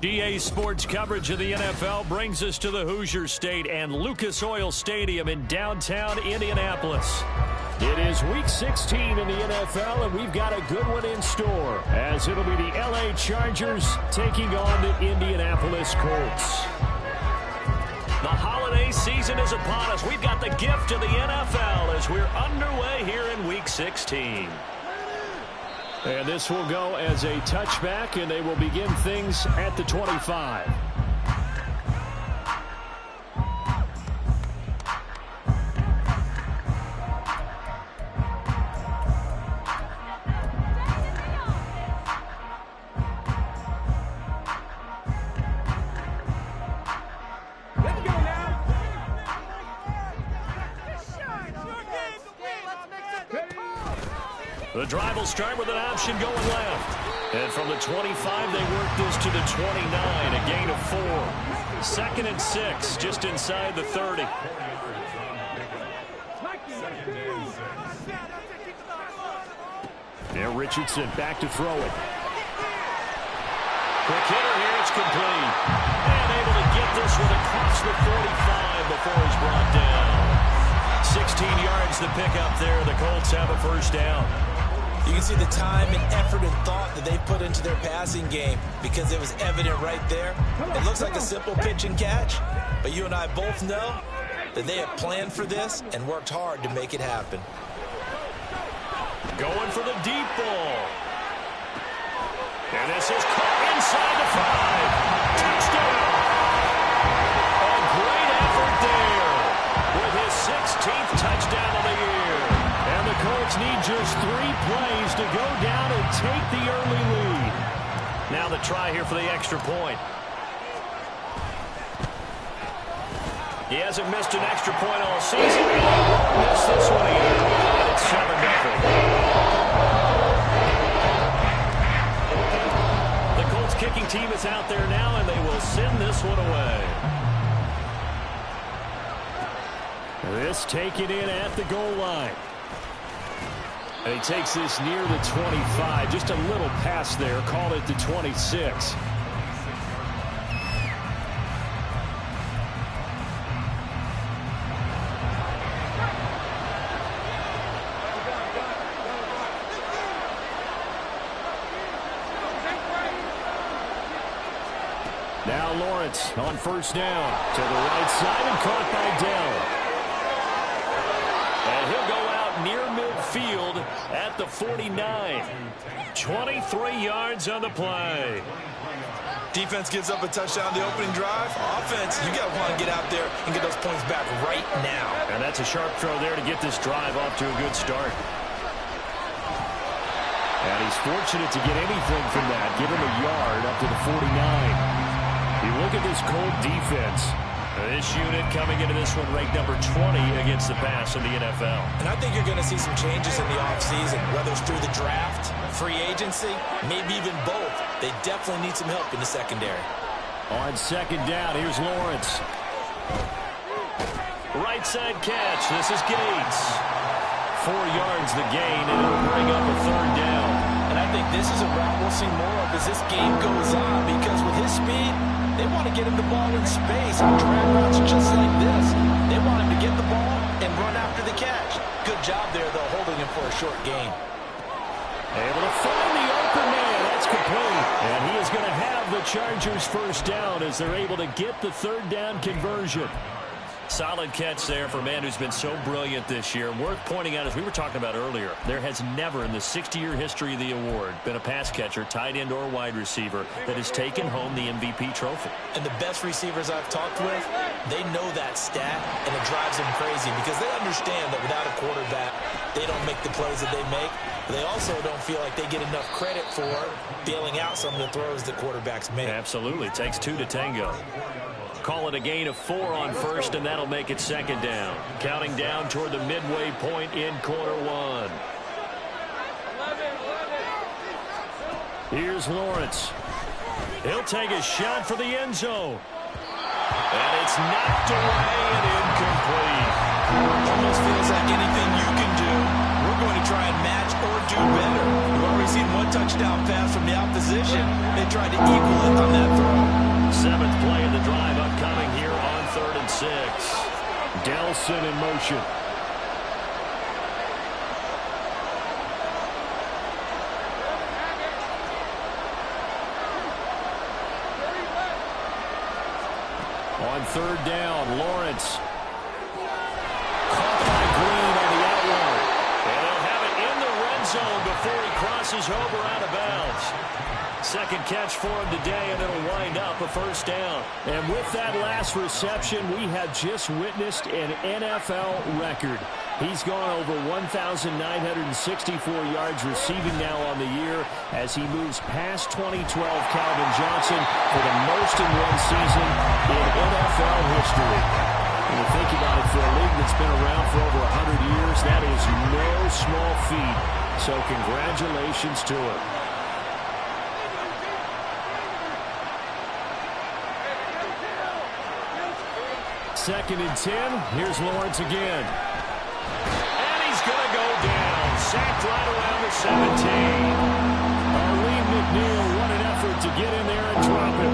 GA Sports coverage of the NFL brings us to the Hoosier State and Lucas Oil Stadium in downtown Indianapolis. It is Week 16 in the NFL, and we've got a good one in store, as it'll be the LA Chargers taking on the Indianapolis Colts. The holiday season is upon us. We've got the gift of the NFL as we're underway here in Week 16. And this will go as a touchback, and they will begin things at the 25. The drive will start with an option going left. And from the 25, they work this to the 29, a gain of 4. 2nd and 6, just inside the 30. Now Richardson back to throw it. Quick hitter here, it's complete. And able to get this one across the 45 before he's brought down. 16 yards the pickup there. The Colts have a first down. You can see the time and effort and thought that they put into their passing game because it was evident right there. It looks like a simple pitch and catch, but you and I both know that they have planned for this and worked hard to make it happen. Going for the deep ball. And this is caught inside the 5. Touchdown. A great effort there with his 16th touchdown of the year. And the Colts need just 3 plays to go down and take the early lead. Now the try here for the extra point. He hasn't missed an extra point all season. He won't miss this one again. And it's 7-0. The Colts kicking team is out there now, and they will send this one away. This taken in at the goal line. And he takes this near the 25. Just a little pass there. Call it the 26. Now Lawrence on first down to the right side and caught by Dell. And he'll go out near midfield at the 49. 23 yards on the play. Defense gives up a touchdown the opening drive. Offense, you got to want to get out there and get those points back right now. And that's a sharp throw there to get this drive off to a good start. And he's fortunate to get anything from that. Give him a yard up to the 49. You look at this Colt defense. This unit coming into this one ranked number 20 against the pass in the NFL. And I think you're going to see some changes in the offseason, whether it's through the draft, free agency, maybe even both. They definitely need some help in the secondary. On second down, here's Lawrence. Right side catch. This is Gates. 4 yards the gain, and it'll bring up a third down. And I think this is a route we'll see more of as this game goes on, because with his speed, they want to get him the ball in space and drag routes just like this. They want him to get the ball and run after the catch. Good job there, though, holding him for a short gain. Able to find the open man. That's complete. And he is going to have the Chargers first down as they're able to get the third down conversion. Solid catch there for a man who's been so brilliant this year. Worth pointing out, as we were talking about earlier, there has never in the 60-year history of the award been a pass catcher, tight end, or wide receiver that has taken home the MVP trophy. And the best receivers I've talked with, they know that stat, and it drives them crazy because they understand that without a quarterback, they don't make the plays that they make. They also don't feel like they get enough credit for bailing out some of the throws the quarterbacks make. Absolutely. It takes 2 to tango. Call it a gain of 4 on first, and that'll make it second down. Counting down toward the midway point in quarter 1. Here's Lawrence. He'll take a shot for the end zone. And it's knocked away and incomplete. Almost feels like anything you can do, we're going to try and match or do better. We've already seen one touchdown pass from the opposition. They tried to equal it on that throw. Seventh play of the drive upcoming here on 3rd and 6. Delson in motion. On 3rd down, Lawrence. Caught by Green on the out route. And they'll have it in the red zone before he crosses over out of bounds. Second catch for him today, and it'll wind up a 1st down. And with that last reception, we have just witnessed an NFL record. He's gone over 1,964 yards receiving now on the year as he moves past 2012 Calvin Johnson for the most in one season in NFL history. When you think about it, for a league that's been around for over 100 years, that is no small feat. So congratulations to him. Second and 10. Here's Lawrence again. And he's going to go down. Sacked right around the 17. Arlene McNeil, what an effort to get in there and drop him.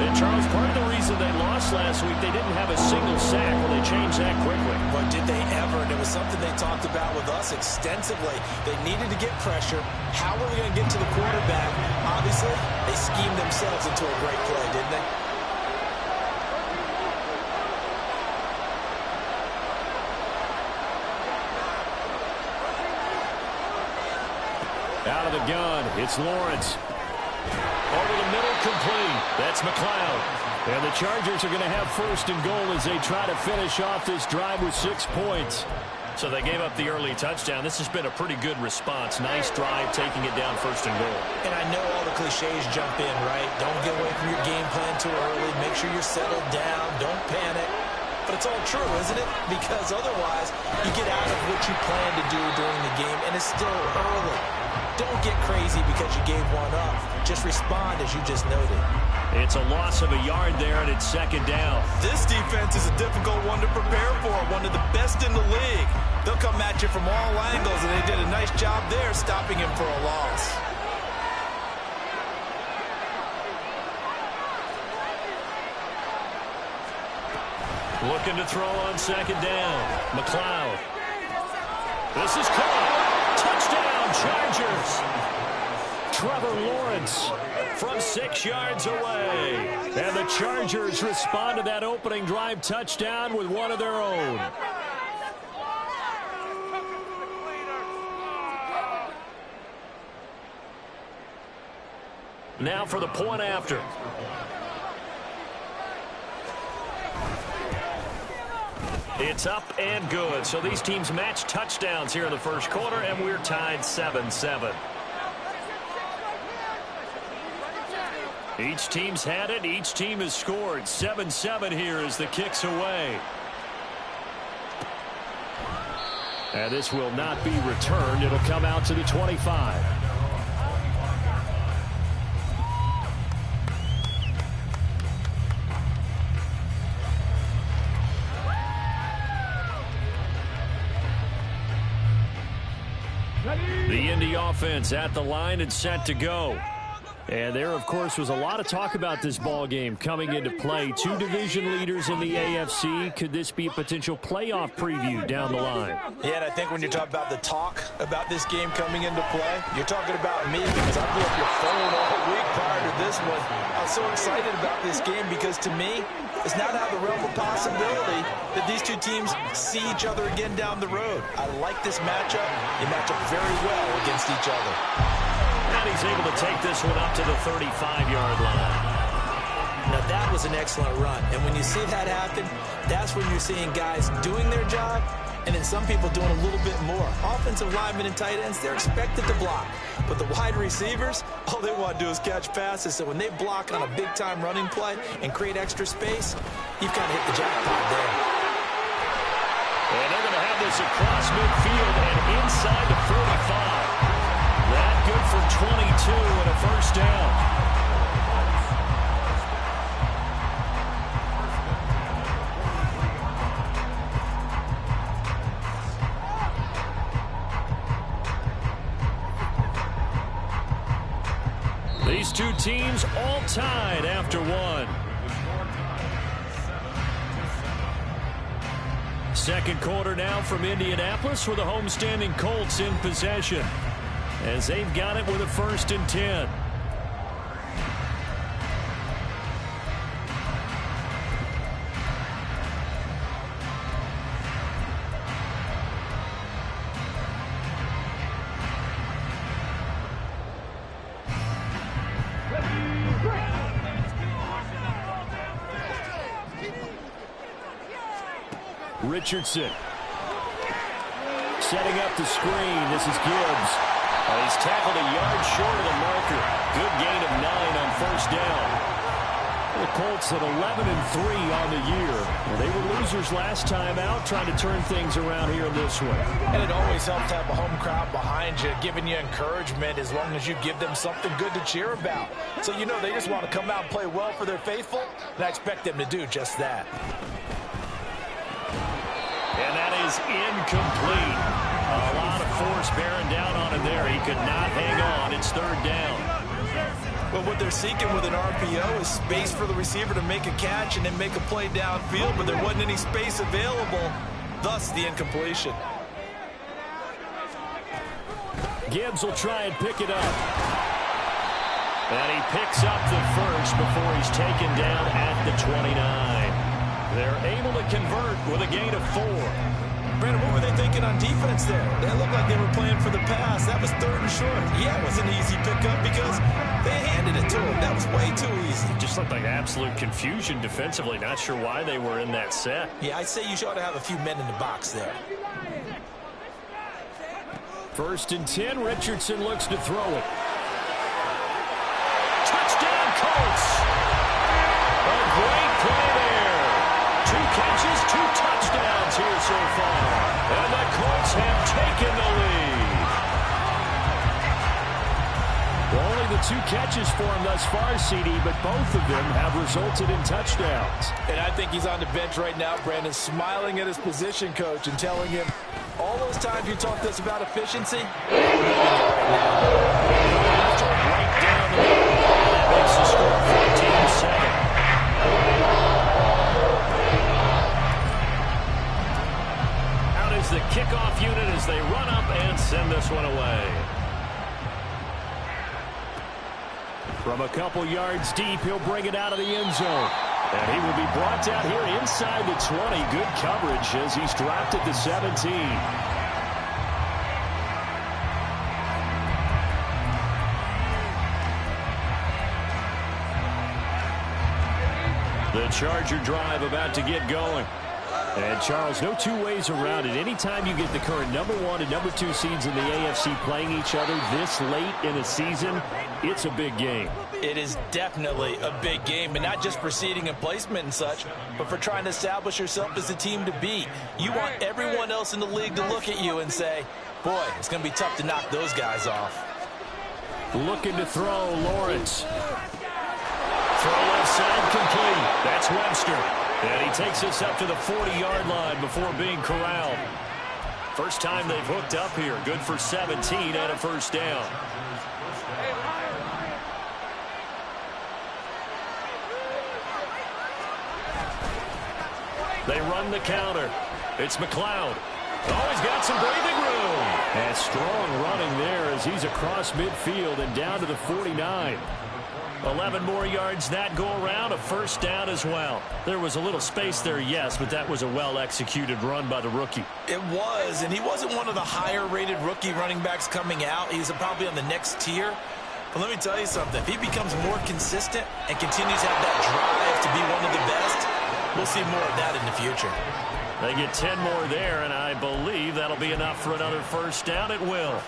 And Charles, part of the reason they lost last week, they didn't have a single sack. Well, they changed that quickly. But did they ever? And it was something they talked about with us extensively. They needed to get pressure. How were they going to get to the quarterback? Obviously, they schemed themselves into a great play, didn't they? Out of the gun, it's Lawrence. Over the middle, complete. That's McLeod. And the Chargers are going to have 1st and goal as they try to finish off this drive with 6 points. So they gave up the early touchdown. This has been a pretty good response. Nice drive, taking it down 1st and goal. And I know all the cliches jump in, right? Don't get away from your game plan too early. Make sure you're settled down. Don't panic. But it's all true, isn't it? Because otherwise, you get out of what you plan to do during the game, and it's still early. Don't get crazy because you gave one up. Just respond as you just noted. It's a loss of a yard there, and it's 2nd down. This defense is a difficult one to prepare for, one of the best in the league. They'll come at you from all angles, and they did a nice job there stopping him for a loss. Looking to throw on 2nd down. McLeod. This is caught. Touchdown, Chargers. Trevor Lawrence from 6 yards away. And the Chargers respond to that opening drive touchdown with one of their own. Now for the point after. It's up and good. So these teams match touchdowns here in the 1st quarter, and we're tied 7-7. Each team's had it. Each team has scored. 7-7 here as the kick's away. And this will not be returned. It'll come out to the 25. The Indy offense at the line and set to go. And there, of course, was a lot of talk about this ball game coming into play. 2 division leaders in the AFC. Could this be a potential playoff preview down the line? Yeah, and I think when you're talking about the talk about this game coming into play, you're talking about me because I blew up your phone all week prior to this one. I was so excited about this game because, to me, it's not out of the realm of possibility that these two teams see each other again down the road. I like this matchup. They match up very well against each other. And he's able to take this one up to the 35-yard line. Now, that was an excellent run. And when you see that happen, that's when you're seeing guys doing their job and then some people doing a little bit more. Offensive linemen and tight ends, they're expected to block. But the wide receivers, all they want to do is catch passes. So when they block on a big-time running play and create extra space, you've kind of hit the jackpot there. And they're going to have this across midfield and inside the 45. That good for 22 and a 1st down. These two teams all tied after one. Second quarter now from Indianapolis with the homestanding Colts in possession, as they've got it with a 1st and 10. Richardson setting up the screen. This is Gibbs. He's tackled a yard short of the marker. Good gain of 9 on 1st down. The Colts at 11-3 on the year. Well, they were losers last time out, trying to turn things around here this way. And it always helps to have a home crowd behind you, giving you encouragement as long as you give them something good to cheer about. So you know they just want to come out and play well for their faithful, and I expect them to do just that. And that is incomplete. A lot of force bearing down on him there. He could not hang on. It's 3rd down. Well, what they're seeking with an RPO is space for the receiver to make a catch and then make a play downfield, but there wasn't any space available, thus the incompletion. Gibbs will try and pick it up. And he picks up the first before he's taken down at the 29. They're able to convert with a gain of 4. Brandon, what were they thinking on defense there? They looked like they were playing for the pass. That was 3rd and short. Yeah, it was an easy pickup because they handed it to him. That was way too easy. Just looked like absolute confusion defensively. Not sure why they were in that set. Yeah, I'd say you ought to have a few men in the box there. 1st and 10. Richardson looks to throw it. Touchdown, Colts! A great play there. 2 catches, 2 touchdowns here so far. And the Colts have taken the lead. Well, only the 2 catches for him thus far, CD, but both of them have resulted in touchdowns. And I think he's on the bench right now, Brandon, smiling at his position coach and telling him, all those times you talked to us about efficiency, right down the middle. That makes the score 14-7. The kickoff unit as they run up and send this one away. From a couple yards deep, he'll bring it out of the end zone. And he will be brought down here inside the 20. Good coverage as he's dropped at the 17. The Charger drive about to get going. And, Charles, no 2 ways around it. Anytime you get the current #1 and #2 seeds in the AFC playing each other this late in a season, it's a big game. It is definitely a big game, and not just for seeding and placement and such, but for trying to establish yourself as a team to beat. You want everyone else in the league to look at you and say, boy, it's going to be tough to knock those guys off. Looking to throw, Lawrence. Throw left side complete. That's Webster. And he takes us up to the 40-yard line before being corralled. First time they've hooked up here. Good for 17 and a 1st down. They run the counter. It's McLeod. Oh, he's got some breathing room. And strong running there as he's across midfield and down to the 49. 11 more yards that go around, a 1st down as well. There was a little space there, yes, but that was a well-executed run by the rookie. It was, and he wasn't one of the higher-rated rookie running backs coming out. He's probably on the next tier. But let me tell you something. If he becomes more consistent and continues to have that drive to be one of the best, we'll see more of that in the future. They get 10 more there, and I believe that'll be enough for another 1st down. It will.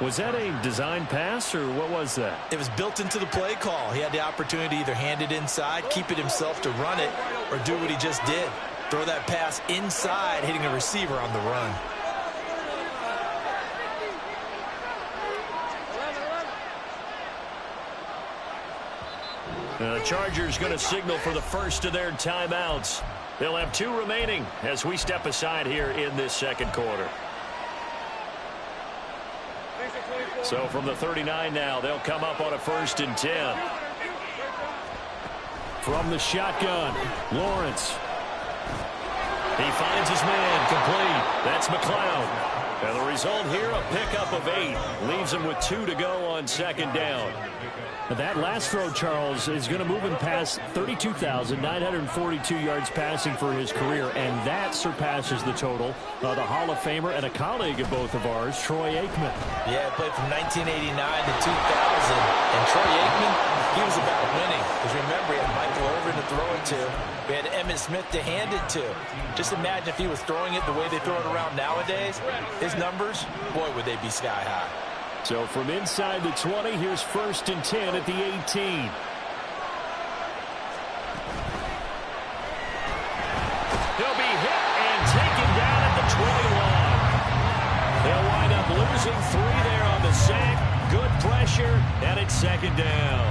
Was that a design pass, or what was that? It was built into the play call. He had the opportunity to either hand it inside, keep it himself to run it, or do what he just did. Throw that pass inside, hitting a receiver on the run. The Chargers going to signal for the first of their timeouts. They'll have 2 remaining as we step aside here in this second quarter. So from the 39 now, they'll come up on a 1st and 10. From the shotgun, Lawrence. He finds his man, complete. That's McLeod. And the result here, a pickup of 8. Leaves him with 2 to go on 2nd down. That last throw, Charles, is going to move him past 32,942 yards passing for his career, and that surpasses the total of the Hall of Famer and a colleague of both of ours, Troy Aikman. Yeah, he played from 1989 to 2000, and Troy Aikman, he was about winning. Because remember, he had Michael Irvin to throw it to. We had Emmitt Smith to hand it to. Just imagine if he was throwing it the way they throw it around nowadays. His numbers, boy, would they be sky high. So from inside the 20, here's 1st and 10 at the 18. He'll be hit and taken down at the 21. They'll wind up losing 3 there on the sack. Good pressure, and it's 2nd down.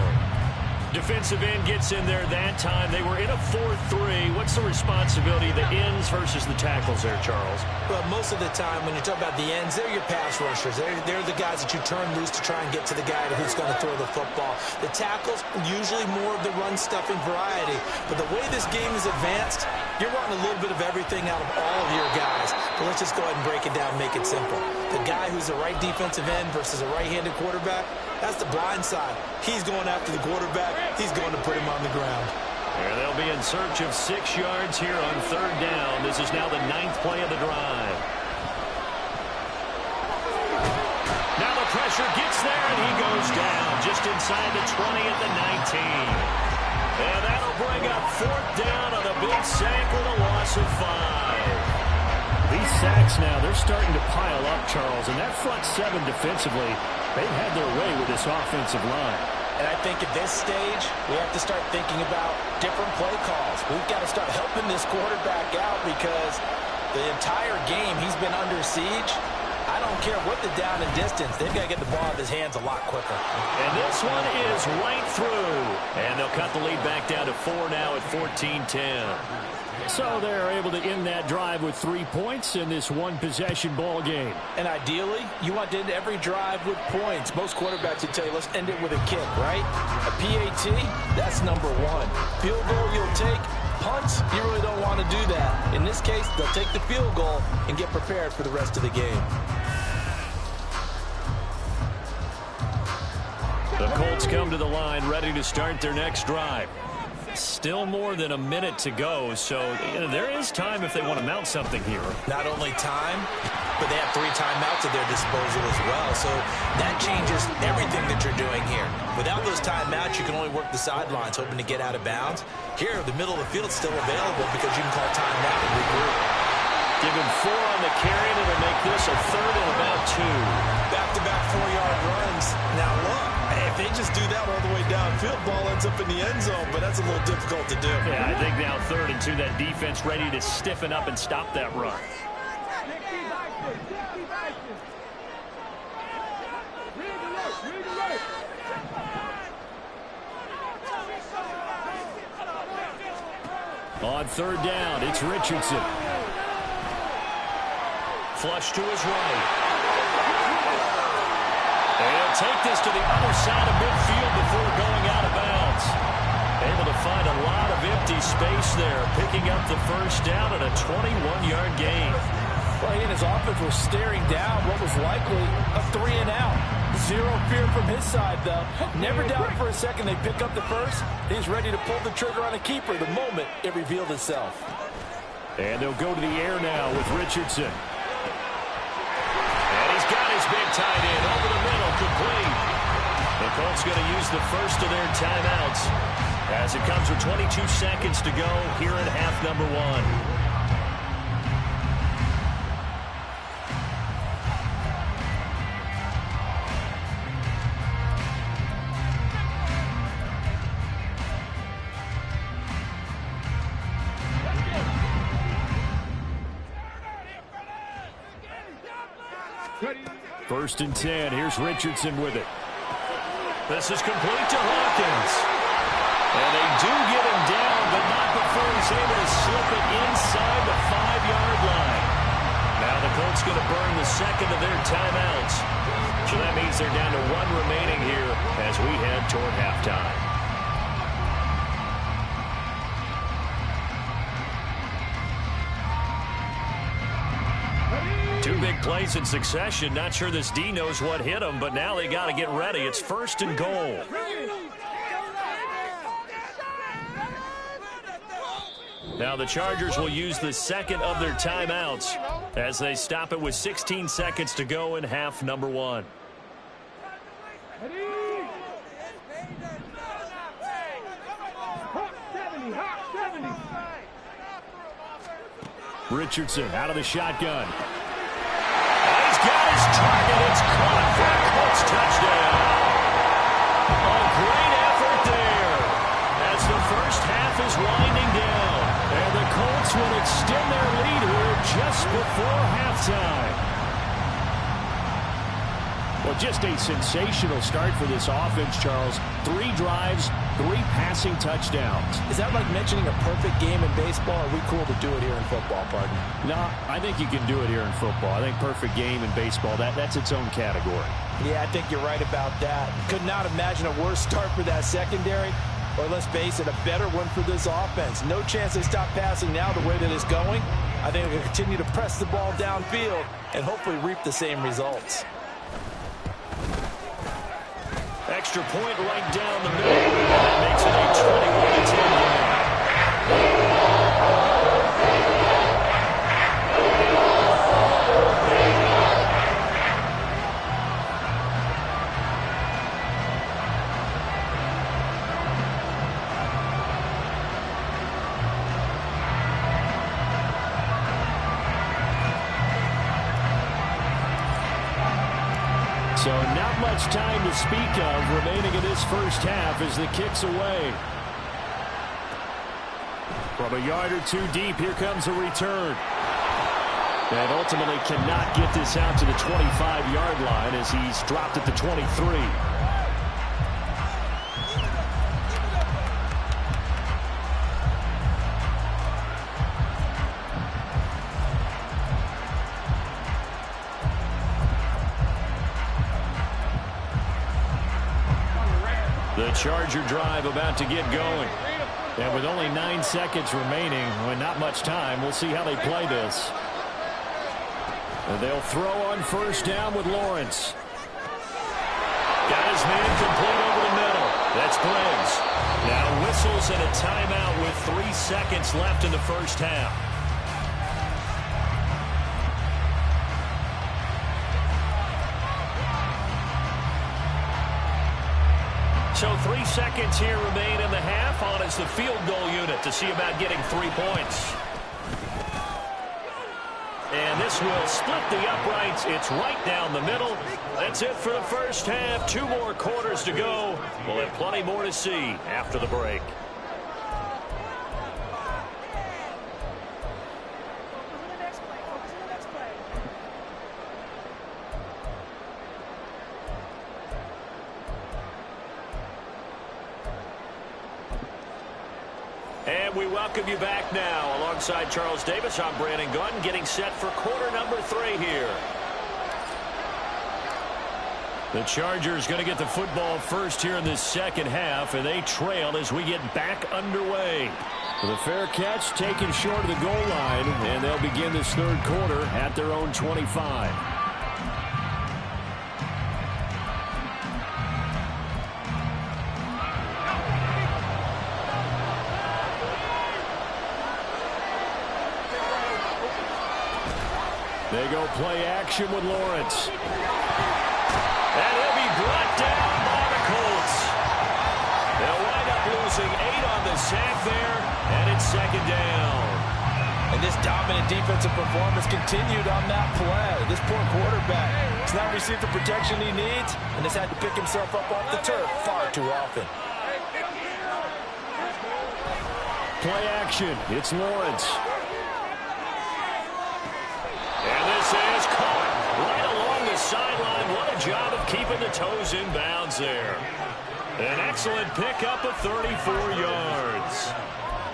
Defensive end gets in there that time. They were in a 4-3. What's the responsibility of the ends versus the tackles there, Charles? Well, most of the time when you talk about the ends, they're your pass rushers. They're the guys that you turn loose to try and get to the guy who's going to throw the football. The tackles, usually more of the run-stuffing variety. But the way this game is advanced, you're wanting a little bit of everything out of all of your guys. But let's just go ahead and break it down, make it simple. The guy who's the right defensive end versus a right-handed quarterback, that's the blind side. He's going after the quarterback. He's going to put him on the ground. And they'll be in search of 6 yards here on 3rd down. This is now the 9th play of the drive. Now the pressure gets there, and he goes down just inside the 20 at the 19. And that'll bring up 4th down on a big sack with a loss of 5. These sacks now, they're starting to pile up, Charles. And that front 7 defensively, they've had their way with this offensive line. And I think at this stage, we have to start thinking about different play calls. We've got to start helping this quarterback out because the entire game he's been under siege. I don't care what the down and distance. They've got to get the ball out of his hands a lot quicker. And this one is right through. And they'll cut the lead back down to 4 now at 14-10. So they're able to end that drive with 3 points in this one-possession ball game. And ideally, you want to end every drive with points. Most quarterbacks would tell you, let's end it with a kick, right? A PAT, that's number 1. Field goal you'll take. Punts, you really don't want to do that. In this case, they'll take the field goal and get prepared for the rest of the game. The Colts come to the line ready to start their next drive. Still more than a minute to go, so there is time if they want to mount something here. Not only time, but they have 3 timeouts at their disposal as well, so that changes everything that you're doing here. Without those timeouts, you can only work the sidelines, hoping to get out of bounds. Here, the middle of the field is still available because you can call timeout and regroup. Give him 4 on the carry, and it'll make this a 3rd and about 2. Back-to-back 4-yard runs. Now, look. If they just do that all the way downfield, ball ends up in the end zone, but that's a little difficult to do. Yeah, I think now 3rd and 2, that defense ready to stiffen up and stop that run. On 3rd down, it's Richardson. Flush to his right. And he'll take this to the other side of midfield before going out of bounds. Able to find a lot of empty space there, picking up the 1st down at a 21-yard gain. Well, he and his offense were staring down what was likely a 3-and-out. Zero fear from his side, though. Never doubted for a second they pick up the 1st. He's ready to pull the trigger on a keeper the moment it revealed itself. And they'll go to the air now with Richardson. Got his big tight end over the middle, complete. The Colts going to use the 1st of their timeouts as it comes with 22 seconds to go here in half number 1. First and 10. Here's Richardson with it. This is complete to Hawkins. And they do get him down, but not before he's able to slip it inside the 5-yard line. Now the Colts going to burn the second of their timeouts. So that means they're down to one remaining here as we head toward halftime. Two big plays in succession. Not sure this D knows what hit him, but now they got to get ready. It's first and goal. Now the Chargers will use the second of their timeouts as they stop it with 16 seconds to go in half number one. Richardson out of the shotgun. He's got his target. It's caught for a Colts touchdown. A great effort there as the first half is winding down. And the Colts will extend their lead here just before halftime. Well, just a sensational start for this offense, Charles. 3 drives, 3 passing touchdowns. Is that like mentioning a perfect game in baseball? Or are we cool to do it here in football, partner? No, I think you can do it here in football. I think perfect game in baseball, that's its own category. Yeah, I think you're right about that. Could not imagine a worse start for that secondary. Or let's face it, a better one for this offense. No chance they stop passing now the way that it's going. I think they'll continue to press the ball downfield and hopefully reap the same results. Extra point right down the middle. That makes it a 21-10 game. So not much time to speak of remaining in this first half as the kick's away. From a yard or two deep, here comes a return. And ultimately cannot get this out to the 25-yard line as he's dropped at the 23. The Charger drive about to get going. And with only 9 seconds remaining, when not much time, we'll see how they play this. And they'll throw on first down with Lawrence. Got his man complete over the middle. That's Briggs. Now whistles and a timeout with 3 seconds left in the first half. So 3 seconds here remain in the half on as the field goal unit to see about getting 3 points. And this will split the uprights. It's right down the middle. That's it for the first half. 2 more quarters to go. We'll have plenty more to see after the break. And we welcome you back now. Alongside Charles Davis, I'm Brandon Gunn, getting set for quarter number 3 here. The Chargers going to get the football first here in this second half, and they trail as we get back underway. The fair catch taken short of the goal line, and they'll begin this third quarter at their own 25. They go play action with Lawrence. And he'll be brought down by the Colts. They'll wind up losing 8 on the sack there, and it's second down. And this dominant defensive performance continued on that play. This poor quarterback has not received the protection he needs and has had to pick himself up off the turf far too often. Play action. It's Lawrence. And this is caught right along the sideline. What a job of keeping the toes in bounds there. An excellent pickup of 34 yards.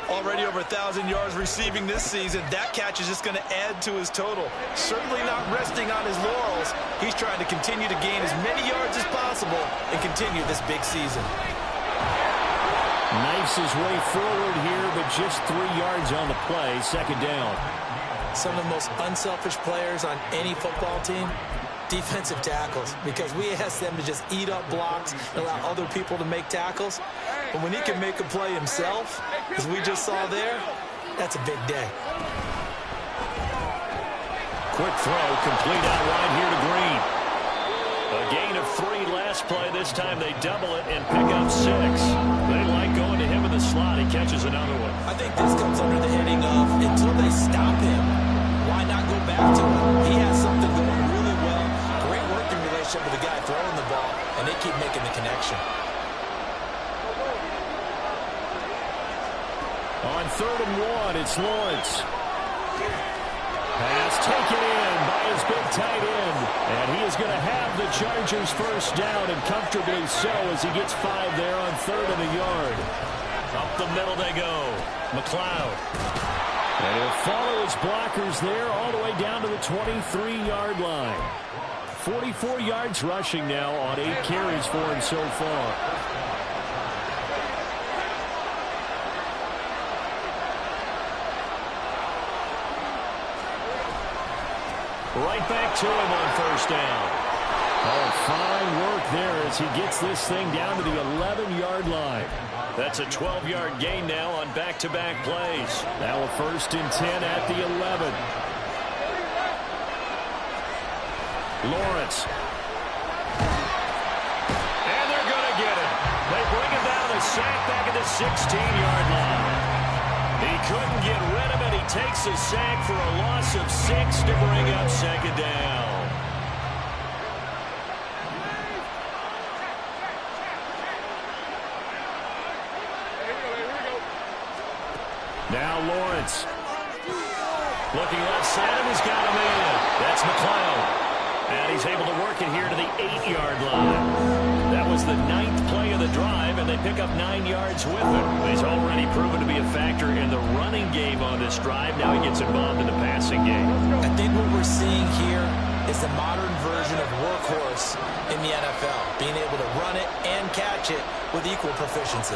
Already over 1,000 yards receiving this season. That catch is just going to add to his total. Certainly not resting on his laurels. He's trying to continue to gain as many yards as possible and continue this big season. Knifes his way forward here, but just 3 yards on the play. Second down. Some of the most unselfish players on any football team, defensive tackles, because we ask them to just eat up blocks and allow other people to make tackles. But when he can make a play himself, as we just saw there, that's a big day. Quick throw, complete out wide here to Green. A gain of 3 last play. This time they double it and pick up 6. They like going to him in the slot. He catches another one. I think this comes under the heading of until they stop him, why not go back to him? He has something going really well. Great working relationship with the guy throwing the ball, and they keep making the connection. On 3rd and 1, it's Lawrence. Pass taken in by his big tight end. And he is going to have the Chargers first down, and comfortably so, as he gets 5 there on 3rd and a yard. Up the middle they go. McLeod. And he'll follow his blockers there all the way down to the 23-yard line. 44 yards rushing now on 8 carries for him so far. Right back to him on first down. Oh, fine work there as he gets this thing down to the 11-yard line. That's a 12-yard gain now on back-to-back plays. Now a 1st and 10 at the 11. Lawrence. And they're going to get him. They bring him down a sack back at the 16-yard line. He couldn't get rid of it. He takes a sack for a loss of 6 to bring up second down. Now Lawrence. Looking left side, and he's got him in. That's McLeod. And he's able to work it here to the 8-yard line. That was the 9th play of the drive, and they pick up 9 yards with it. He's already proven to be a factor in the running game on this drive. Now he gets involved in the passing game. I think what we're seeing here is the modern version of workhorse in the NFL, being able to run it and catch it with equal proficiency.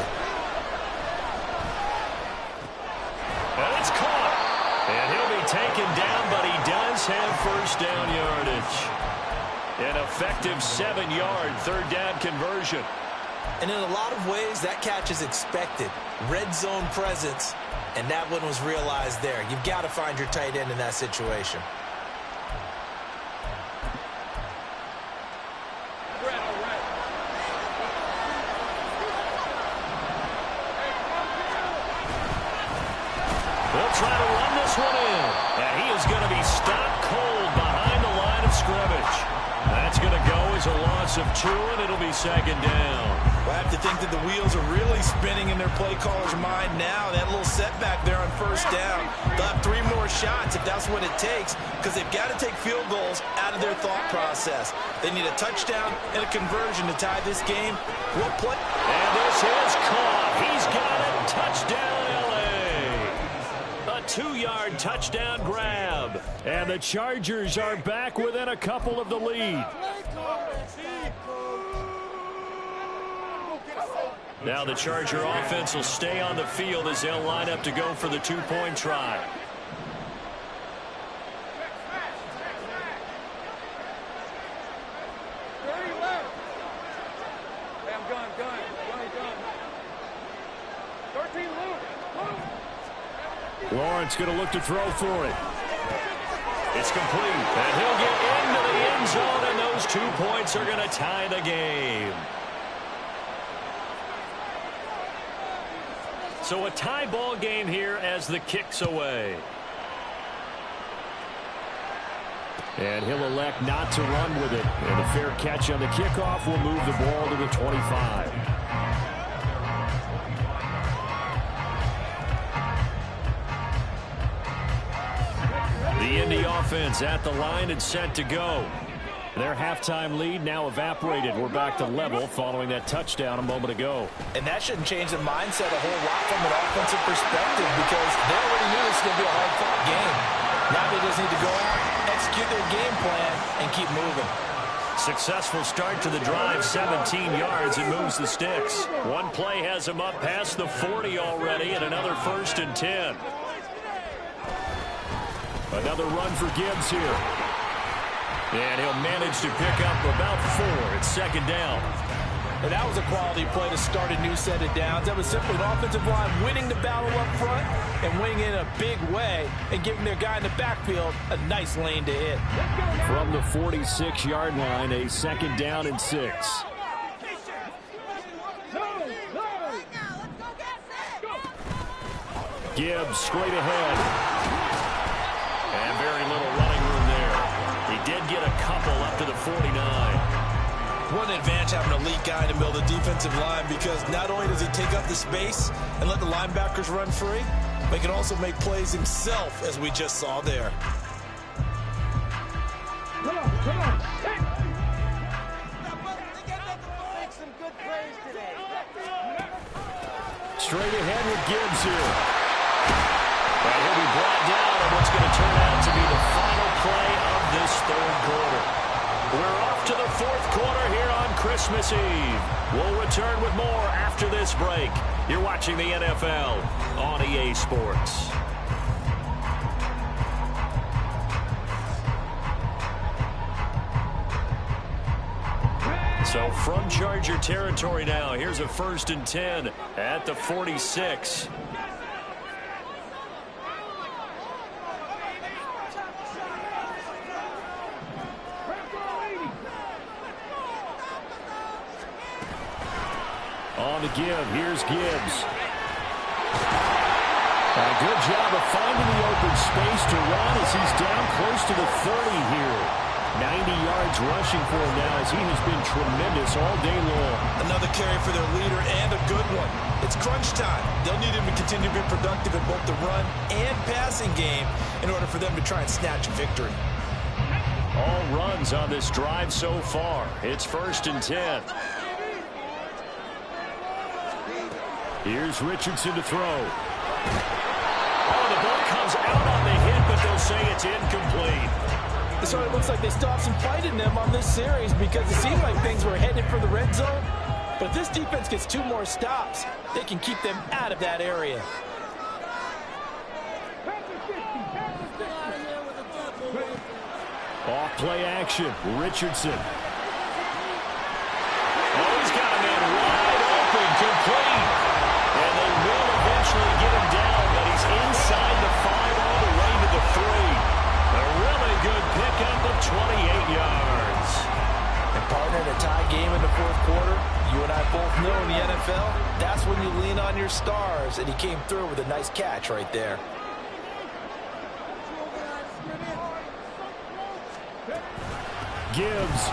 And it's caught. And he'll be taken down, but he does have first down yardage. An effective 7-yard third down conversion. And in a lot of ways, that catch is expected. Red zone presence, and that one was realized there. You've got to find your tight end in that situation. They'll try to run this one in. And he is going to be stopped cold behind the line of scrimmage. That's going to go as a loss of 2, and it'll be second down. Well, I have to think that the wheels are really spinning in their play caller's mind now. That little setback there on first down. They'll have 3 more shots if that's what it takes, because they've got to take field goals out of their thought process. They need a touchdown and a conversion to tie this game. What play? And this is caught. He's got it. Touchdown, a 2-yard touchdown grab. And the Chargers are back within a couple of the lead. Now the Charger offense will stay on the field as they'll line up to go for the 2-point try. Lawrence going to look to throw for it. It's complete. And he'll get into the end zone, and those 2 points are going to tie the game. So a tie ball game here as the kick's away. And he'll elect not to run with it. And a fair catch on the kickoff will move the ball to the 25. The Indy offense at the line and set to go. Their halftime lead now evaporated. We're back to level following that touchdown a moment ago. And that shouldn't change the mindset a whole lot from an offensive perspective because they already knew this was going to be a hard-fought game. Now they just need to go out, execute their game plan, and keep moving. Successful start to the drive, 17 yards. It moves the sticks. One play has him up past the 40 already, and another 1st and 10. Another run for Gibbs here. And he'll manage to pick up about 4 at 2nd down. And that was a quality play to start a new set of downs. That was simply an offensive line winning the battle up front and winning in a big way and giving their guy in the backfield a nice lane to hit. From the 46-yard line, a 2nd down and 6. Gibbs straight ahead. And very little running room there. He did get a couple up to the 49. What an advantage having an elite guy in the middle of the defensive line because not only does he take up the space and let the linebackers run free, but he can also make plays himself, as we just saw there. Come on. Straight ahead with Gibbs here. And he'll be brought down on what's going to turn out to be the final play of this 3rd quarter. We're off to the 4th quarter here on Christmas Eve. We'll return with more after this break. You're watching the NFL on EA Sports. So from Charger territory now, here's a 1st and 10 at the 46. On to give. Here's Gibbs. And a good job of finding the open space to run as he's down close to the 30 here. 90 yards rushing for him now as he has been tremendous all day long. Another carry for their leader and a good one. It's crunch time. They'll need him to continue to be productive in both the run and passing game in order for them to try and snatch a victory. All runs on this drive so far. It's 1st and 10. Here's Richardson to throw. Oh, the ball comes out on the hit, but they'll say it's incomplete. So it looks like they still have some fight in them on this series because it seemed like things were headed for the red zone. But if this defense gets 2 more stops, they can keep them out of that area. Off play action. Richardson. Oh, he's got a man wide open, complete. And they will eventually get him down, but he's inside the 5 all the way to the 3. A really good pickup of 28 yards. And partner, in a tie game in the 4th quarter, you and I both know in the NFL, that's when you lean on your stars, and he came through with a nice catch right there. Gibbs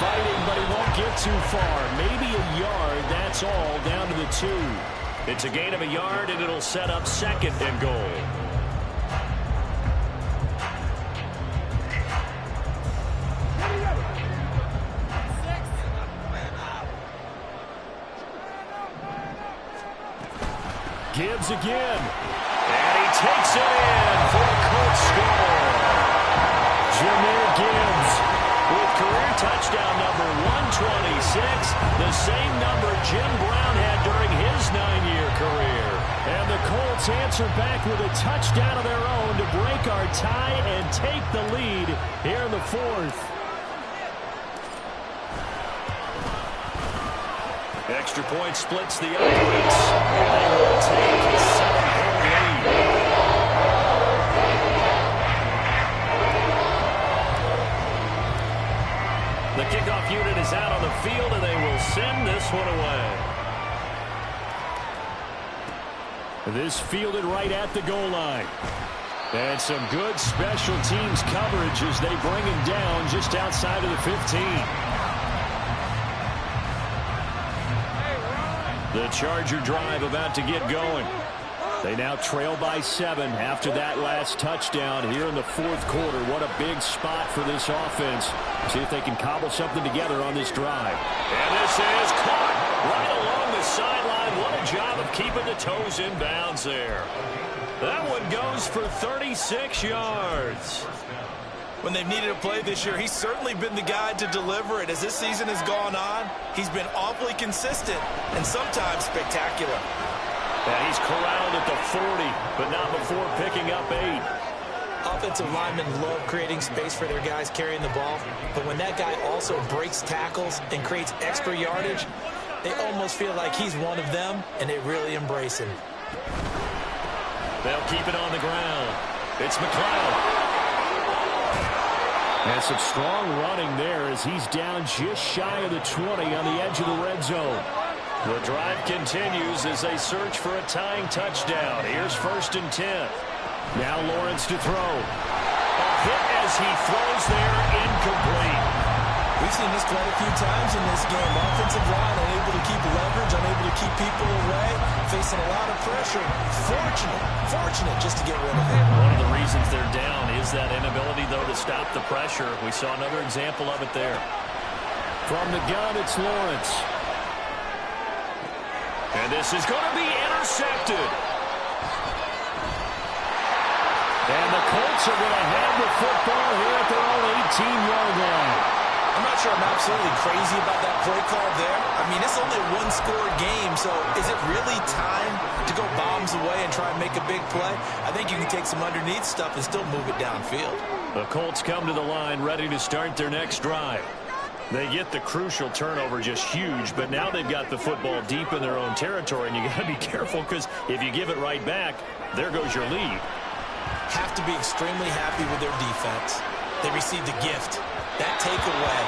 fighting, but he won't get too far. Maybe a yard, that's all, down to the 2. It's a gain of a yard, and it'll set up 2nd and goal. Gibbs again. And he takes it in for a Colts score. Jahmyr Gibbs with career touchdown number 126, the same number Jim Brown had during his 9-year career. And the Colts answer back with a touchdown of their own to break our tie and take the lead here in the 4th. Extra point splits the uprights. They will take a 7-point lead. The kickoff unit is out on the field, and they will send this one away. This fielded right at the goal line. And some good special teams coverage as they bring him down just outside of the 15. The Charger drive about to get going. They now trail by 7 after that last touchdown here in the fourth quarter. What a big spot for this offense. See if they can cobble something together on this drive. And this is caught right along the sideline. What a job of keeping the toes in bounds there. That one goes for 36 yards. When they've needed a play this year, he's certainly been the guy to deliver it. As this season has gone on, he's been awfully consistent and sometimes spectacular. And he's corralled at the 40, but not before picking up 8. Offensive linemen love creating space for their guys carrying the ball, but when that guy also breaks tackles and creates extra yardage, they almost feel like he's one of them, and they really embrace him. They'll keep it on the ground. It's McLeod. And some strong running there as he's down just shy of the 20 on the edge of the red zone. The drive continues as they search for a tying touchdown. Here's 1st and 10. Now Lawrence to throw. A hit as he throws there, incomplete. We've seen this quite a few times in this game. Offensive line unable to keep leverage, unable to keep people away, facing a lot of pressure. Fortunate just to get rid of it. One of the reasons they're down is that inability, though, to stop the pressure. We saw another example of it there. From the gun, it's Lawrence. And this is going to be intercepted. And the Colts are going to have the football here at their own 18-yard line. I'm not sure I'm absolutely crazy about that play call there. I mean, it's only a one-score game, so is it really time to go bombs away and try and make a big play? I think you can take some underneath stuff and still move it downfield. The Colts come to the line ready to start their next drive. They get the crucial turnover, just huge, but now they've got the football deep in their own territory, and you got to be careful because if you give it right back, there goes your lead. Have to be extremely happy with their defense. They received a gift. That takeaway,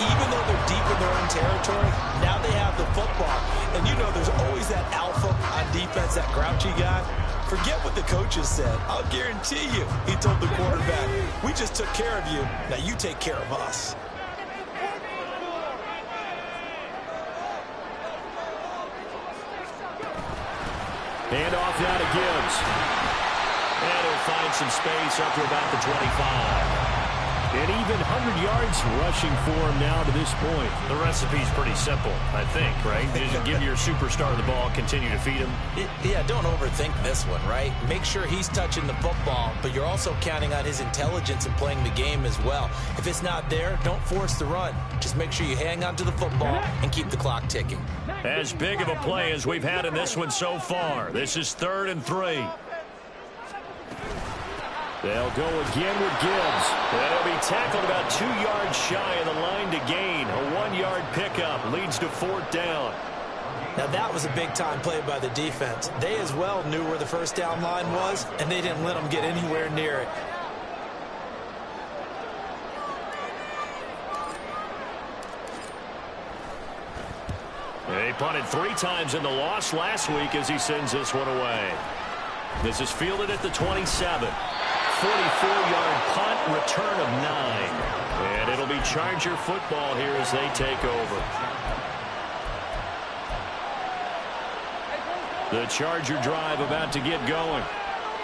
even though they're deep in their own territory, now they have the football. And you know there's always that alpha on defense, that grouchy guy. Forget what the coaches said. I'll guarantee you, he told the quarterback, we just took care of you. Now you take care of us. Hand off now to Gibbs. And he'll find some space up to about the 25. And even 100 yards rushing for him now to this point. The recipe's pretty simple, I think, right? Just give your superstar the ball, continue to feed him. Yeah, don't overthink this one, right? Make sure he's touching the football, but you're also counting on his intelligence in playing the game as well. If it's not there, don't force the run. Just make sure you hang on to the football and keep the clock ticking. As big of a play as we've had in this one so far. This is 3rd and 3. They'll go again with Gibbs. They'll be tackled about 2 yards shy of the line to gain. A 1-yard pickup leads to 4th down. Now that was a big-time play by the defense. They as well knew where the first down line was, and they didn't let them get anywhere near it. They punted 3 times in the loss last week as he sends this one away. This is fielded at the 27. 44-yard punt, return of 9. And it'll be Charger football here as they take over. The Charger drive about to get going.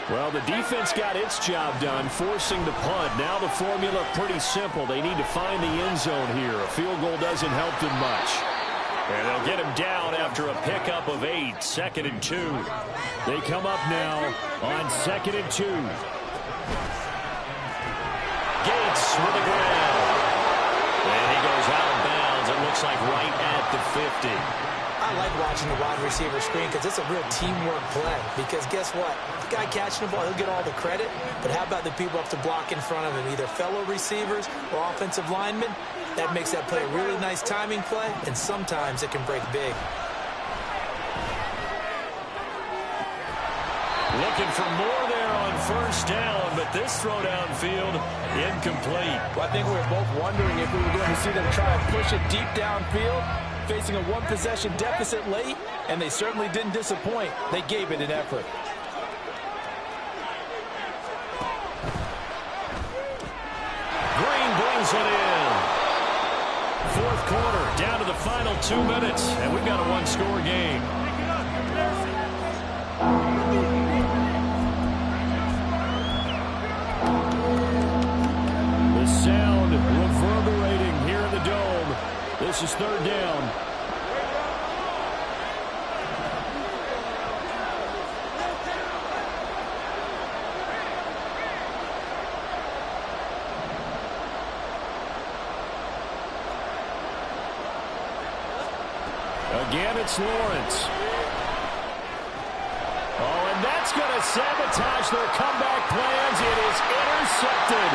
Well, the defense got its job done, forcing the punt. Now the formula pretty simple. They need to find the end zone here. A field goal doesn't help them much. And they'll get him down after a pickup of 8, 2nd and 2. They come up now on 2nd and 2. Gates with the grab. And he goes out of bounds. It looks like right at the 50. I like watching the wide receiver screen because it's a real teamwork play. Because guess what? The guy catching the ball, he'll get all the credit. But how about the people up to block in front of him, either fellow receivers or offensive linemen? That makes that play a really nice timing play, and sometimes it can break big. Looking for more there on 1st down, but this throw downfield incomplete. Well, I think we were both wondering if we were going to see them try and push it deep downfield, facing a 1-possession deficit late, and they certainly didn't disappoint. They gave it an effort. Green brings it in. 4th quarter, down to the final 2 minutes, and we've got a 1-score game. Again, it's Lawrence. Oh, and that's going to sabotage their comeback plans. It is intercepted.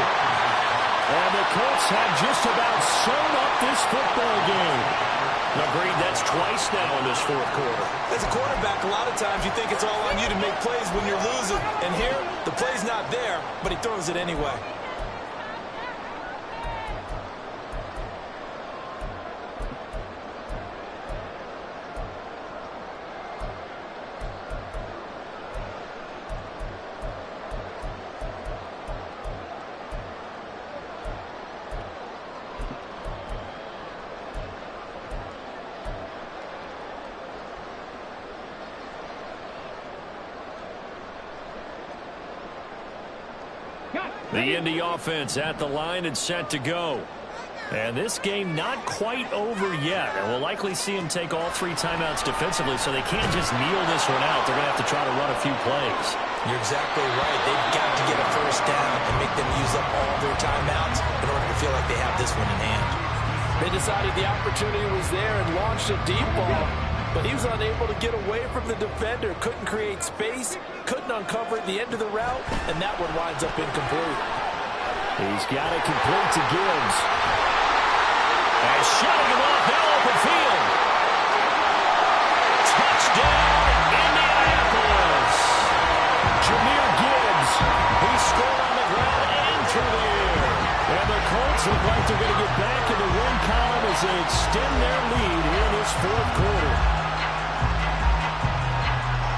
And the Colts have just about sewn up this football game. Agreed, that's twice now in this fourth quarter. As a quarterback, a lot of times you think it's all on you to make plays when you're losing. And here, the play's not there, but he throws it anyway. The Indy offense at the line and set to go. And this game not quite over yet. And we'll likely see them take all 3 timeouts defensively, so they can't just kneel this one out. They're going to have to try to run a few plays. You're exactly right. They've got to get a first down and make them use up all their timeouts in order to feel like they have this one in hand. They decided the opportunity was there and launched a deep ball, but he was unable to get away from the defender. Couldn't create space, couldn't uncover at the end of the route, and that one winds up incomplete. He's got it complete to Gibbs. And shutting him off now open field. Touchdown, Indianapolis. Jahmyr Gibbs. He scored on the ground and through the air. And the Colts look like they're going to get back in the win column as they extend their lead here in this fourth quarter.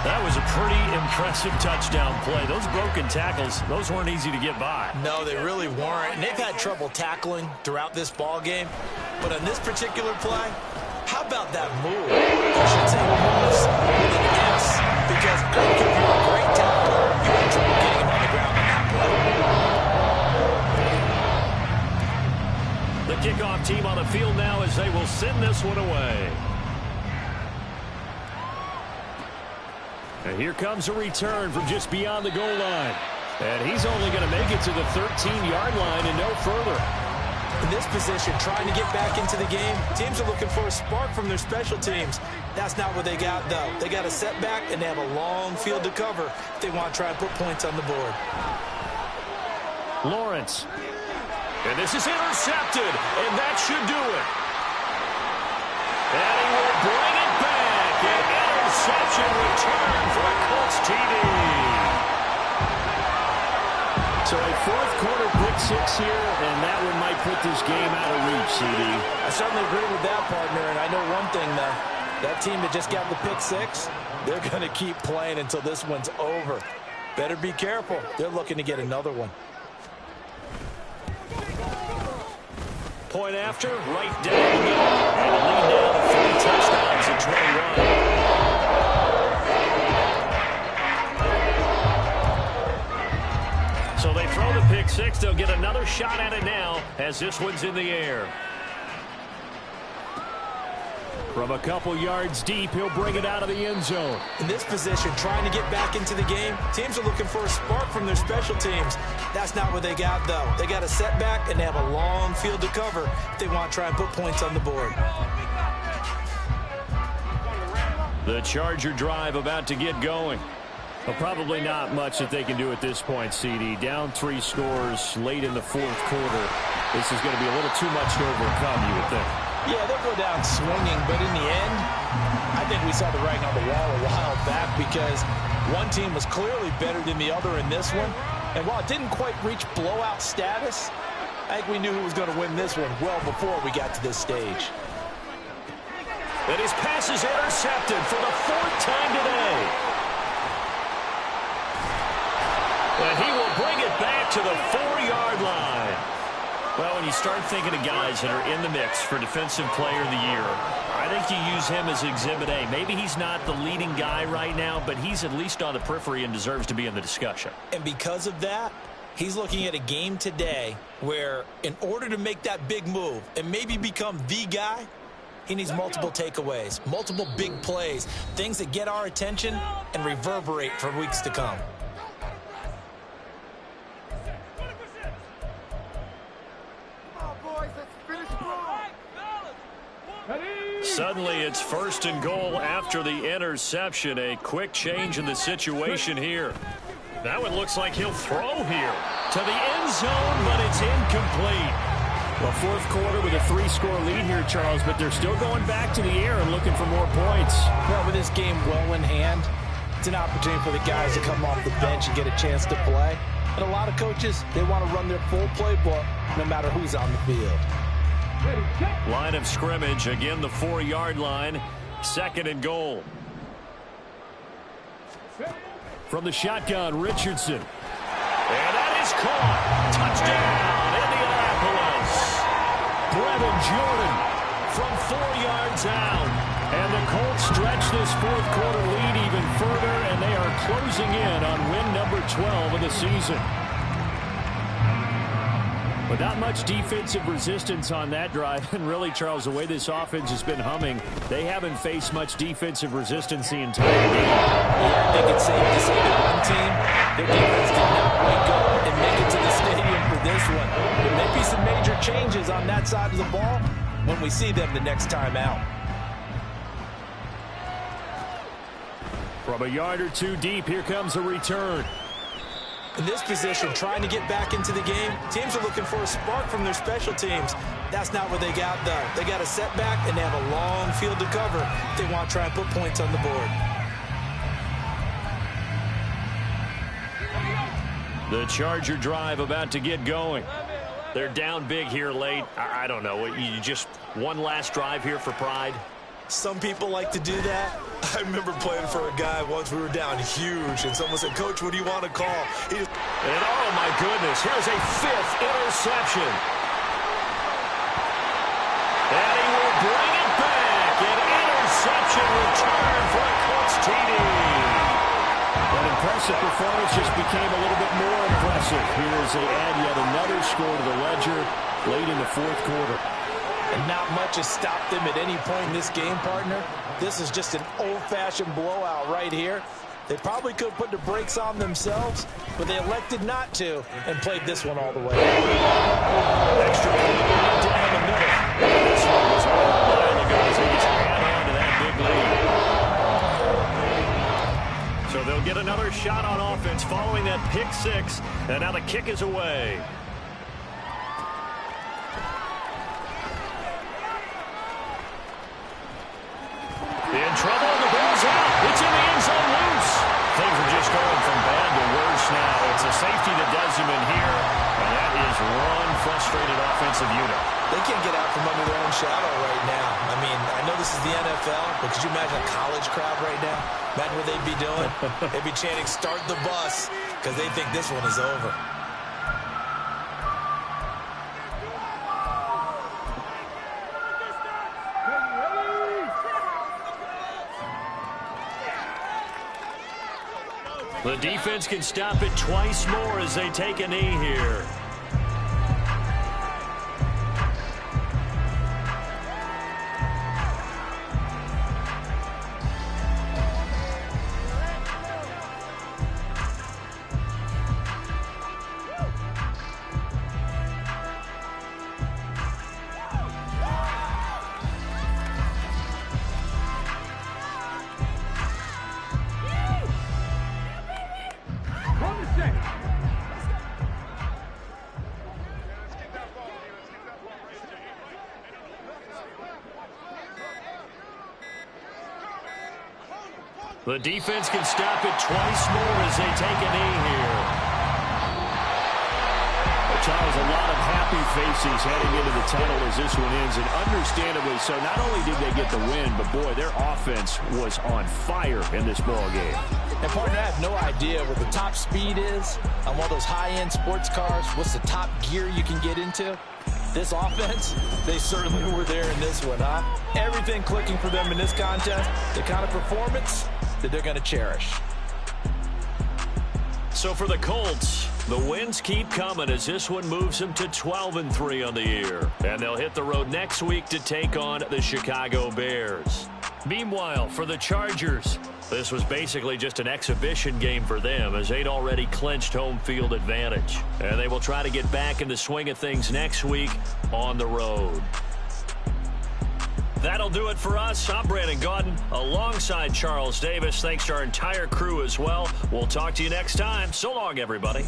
That was a pretty impressive touchdown play. Those broken tackles, those weren't easy to get by. No, they really weren't. And they've had trouble tackling throughout this ball game. But on this particular play, how about that move? I should say moves with an S, because I think if you're a great tackler, you have trouble getting him on the ground on that play. The kickoff team on the field now as they will send this one away. And here comes a return from just beyond the goal line. And he's only going to make it to the 13-yard line and no further. In this position, trying to get back into the game, teams are looking for a spark from their special teams. That's not what they got, though. They got a setback, and they have a long field to cover if they want to try and put points on the board. Lawrence. And this is intercepted, and that should do it. And he will bring it back. An interception return for a Colts TD. So a fourth quarter pick 6 here, and that one might put this game out of reach, CD. I certainly agree with that, partner, and I know one thing, though. That team that just got the pick 6, they're going to keep playing until this one's over. Better be careful. They're looking to get another one. Point after, right down the middle. And a lead now to 3 touchdowns in 21. So they throw the pick 6. They'll get another shot at it now as this one's in the air. From a couple yards deep, he'll bring it out of the end zone. In this position, trying to get back into the game, teams are looking for a spark from their special teams. That's not what they got, though. They got a setback, and they have a long field to cover if they want to try and put points on the board. The Charger drive about to get going. Well, probably not much that they can do at this point, CD. Down 3 scores late in the fourth quarter. This is going to be a little too much to overcome, you would think. Yeah, they'll go down swinging, but in the end, I think we saw the writing on the wall a while back because one team was clearly better than the other in this one. And while it didn't quite reach blowout status, I think we knew who was going to win this one well before we got to this stage. And his pass is intercepted for the 4th time today. And he will bring it back to the 4-yard line. Well, when you start thinking of guys that are in the mix for Defensive Player of the Year, I think you use him as Exhibit A. Maybe he's not the leading guy right now, but he's at least on the periphery and deserves to be in the discussion. And because of that, he's looking at a game today where in order to make that big move and maybe become the guy, he needs multiple takeaways, multiple big plays, things that get our attention and reverberate for weeks to come. Suddenly it's 1st and goal after the interception. A quick change in the situation here. Now it looks like he'll throw here to the end zone, but it's incomplete. Well, 4th quarter with a 3-score lead here, Charles, but they're still going back to the air and looking for more points. Well, with this game well in hand, it's an opportunity for the guys to come off the bench and get a chance to play. And a lot of coaches, they want to run their full playbook no matter who's on the field. Line of scrimmage, again the 4-yard line, 2nd and goal. From the shotgun, Richardson. And that is caught. Touchdown, Indianapolis. Brevin Jordan from 4 yards out. And the Colts stretch this 4th quarter lead even further, and they are closing in on win number 12 of the season. But not much defensive resistance on that drive. And really, Charles, the way this offense has been humming, they haven't faced much defensive resistance the entire game. Yeah, I think it's safe to say that one team, their defense did not wake up and make it to the stadium for this one. There may be some major changes on that side of the ball when we see them the next time out. From a yard or two deep, here comes a return. In this position, trying to get back into the game, teams are looking for a spark from their special teams. That's not what they got, though. They got a setback, and they have a long field to cover if they want to try and put points on the board. The Charger drive about to get going. They're down big here late. I don't know. You just one last drive here for pride? Some people like to do that. I remember playing for a guy once. We were down huge, and someone said, "Coach, what do you want to call?" And oh, my goodness, here's a 5th interception. And he will bring it back. An interception return for a Colts TD. That impressive performance just became a little bit more impressive. Here as they add yet another score to the ledger late in the 4th quarter. And not much has stopped them at any point in this game, partner. This is just an old-fashioned blowout right here. They probably could have put the brakes on themselves, but they elected not to and played this one all the way. Extra point down the middle. This one was a while ago as they just ran on to that big lead. So they'll get another shot on offense following that pick 6, and now the kick is away. In trouble, and the ball's out. It's in the end zone loose. Things are just going from bad to worse now. It's a safety that does him in here, and that is one frustrated offensive unit. They can't get out from under their own shadow right now. I mean, I know this is the NFL, but could you imagine a college crowd right now? Imagine what they'd be doing. They'd be chanting, "Start the bus," because they think this one is over. The defense can stop it twice more as they take a knee here. The defense can stop it twice more as they take a knee here. Charles, a lot of happy faces heading into the tunnel as this one ends, and understandably so. Not only did they get the win, but boy, their offense was on fire in this ball game. And partner, I have no idea what the top speed is on one of those high-end sports cars. What's the top gear you can get into? This offense, they certainly were there in this one, huh? Everything clicking for them in this contest, the kind of performance that they're going to cherish. So for the Colts, the wins keep coming as this one moves them to 12-3 on the year. And they'll hit the road next week to take on the Chicago Bears. Meanwhile, for the Chargers, this was basically just an exhibition game for them as they'd already clinched home field advantage. And they will try to get back in the swing of things next week on the road. That'll That'll do it for us. I'm Brandon Gaudin alongside Charles Davis. Thanks to our entire crew as well. We'll talk to you next time. So long, everybody.